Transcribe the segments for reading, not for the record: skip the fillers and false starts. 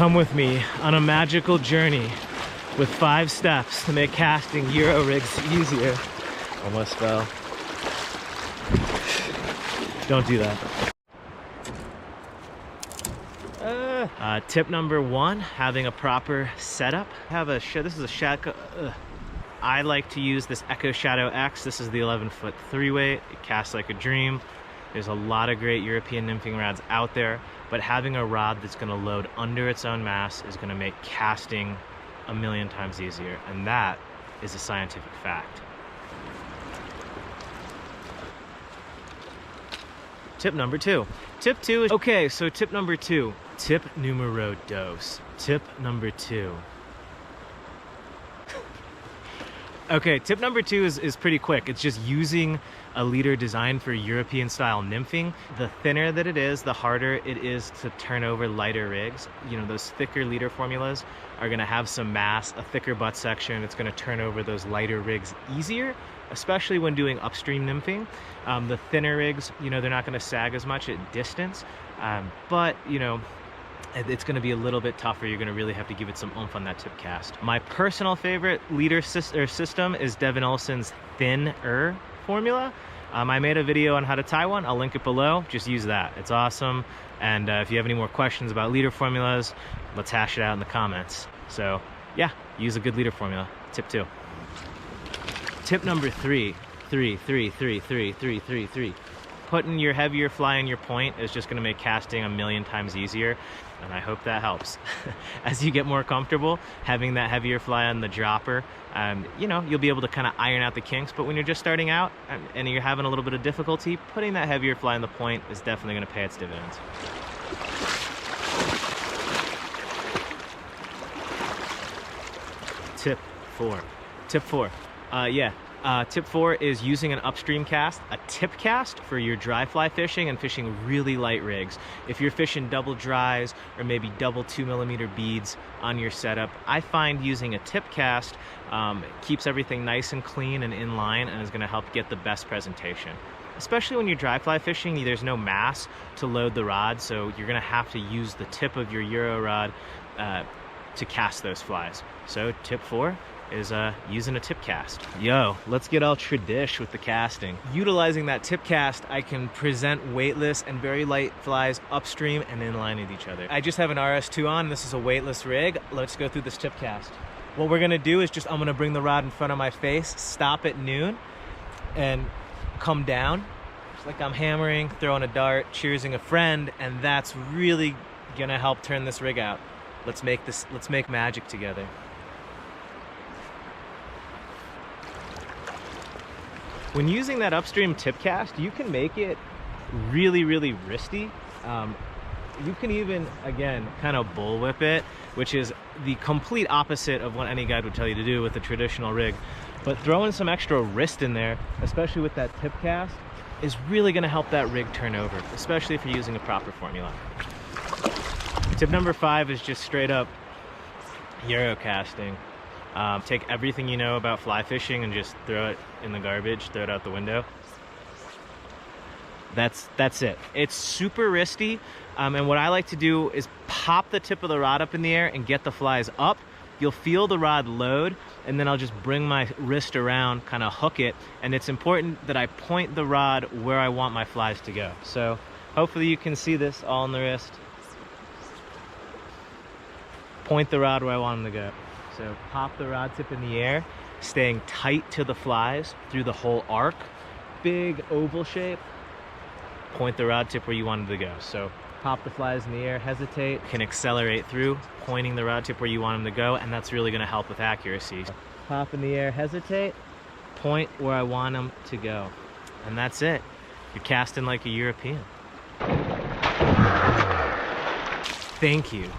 Come with me on a magical journey with 5 steps to make casting Euro rigs easier. Almost fell. Don't do that. Tip number 1, having a proper setup. This is a shadow. I like to use this Echo Shadow X. This is the 11-foot 3-weight. It casts like a dream. There's a lot of great European nymphing rods out there, but having a rod that's going to load under its own mass is going to make casting a million times easier, and that is a scientific fact. Tip number 2. Tip 2 is, okay, so tip number 2. Tip numero dos. Tip number 2. Okay, tip number 2 is pretty quick. It's just using a leader designed for European style nymphing. The thinner that it is, the harder it is to turn over lighter rigs. You know, those thicker leader formulas are gonna have some mass, a thicker butt section. It's gonna turn over those lighter rigs easier, especially when doing upstream nymphing. The thinner rigs, you know, they're not gonna sag as much at distance, but, you know, it's going to be a little bit tougher. You're going to really have to give it some oomph on that tip cast. My personal favorite leader system is Devin Olson's thinner formula. I made a video on how to tie one. I'll link it below. Just use that. It's awesome. And if you have any more questions about leader formulas, let's hash it out in the comments. So yeah, use a good leader formula. Tip 2. Tip number 3. Putting your heavier fly in your point is just going to make casting a million times easier, and I hope that helps. As you get more comfortable having that heavier fly on the dropper, you know, you'll be able to kind of iron out the kinks, but when you're just starting out and you're having a little bit of difficulty, putting that heavier fly on the point is definitely going to pay its dividends. Tip 4. Tip 4. Tip 4 is using an upstream cast, a tip cast, for your dry fly fishing and fishing really light rigs. If you're fishing double dries or maybe double 2mm beads on your setup, I find using a tip cast keeps everything nice and clean and in line, and is going to help get the best presentation. Especially when you're dry fly fishing, there's no mass to load the rod, so you're going to have to use the tip of your Euro rod to cast those flies. So tip 4 is using a tip cast. Yo, let's get all tradish with the casting. Utilizing that tip cast, I can present weightless and very light flies upstream and in line with each other. I just have an RS2 on. This is a weightless rig. Let's go through this tip cast. What we're gonna do is I'm gonna bring the rod in front of my face, stop at noon, and come down. Just like I'm hammering, throwing a dart, cheersing a friend, and that's really gonna help turn this rig out. Let's make magic together. When using that upstream tip cast, you can make it really, really wristy. You can even, again, kind of bullwhip it, which is the complete opposite of what any guide would tell you to do with a traditional rig. But throwing some extra wrist in there, especially with that tip cast, is really gonna help that rig turn over, especially if you're using a proper formula. Tip number 5 is just straight up Euro casting. Take everything you know about fly fishing and just throw it in the garbage, throw it out the window. That's it. It's super wristy, and what I like to do is pop the tip of the rod up in the air and get the flies up. You'll feel the rod load, and then I'll just bring my wrist around, kind of hook it, and it's important that I point the rod where I want my flies to go. So hopefully you can see this all in the wrist. Point the rod where I want them to go. So pop the rod tip in the air, staying tight to the flies through the whole arc. Big oval shape. Point the rod tip where you want them to go. So pop the flies in the air, hesitate, can accelerate through, pointing the rod tip where you want them to go, and that's really gonna help with accuracy. Pop in the air, hesitate, point where I want them to go. And that's it. You're casting like a European. Thank you.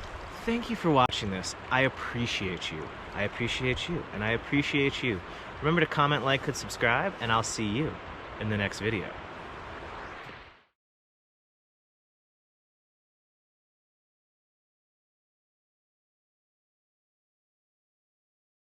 Thank you for watching this. I appreciate you. I appreciate you. And I appreciate you. Remember to comment, like, and subscribe, and I'll see you in the next video.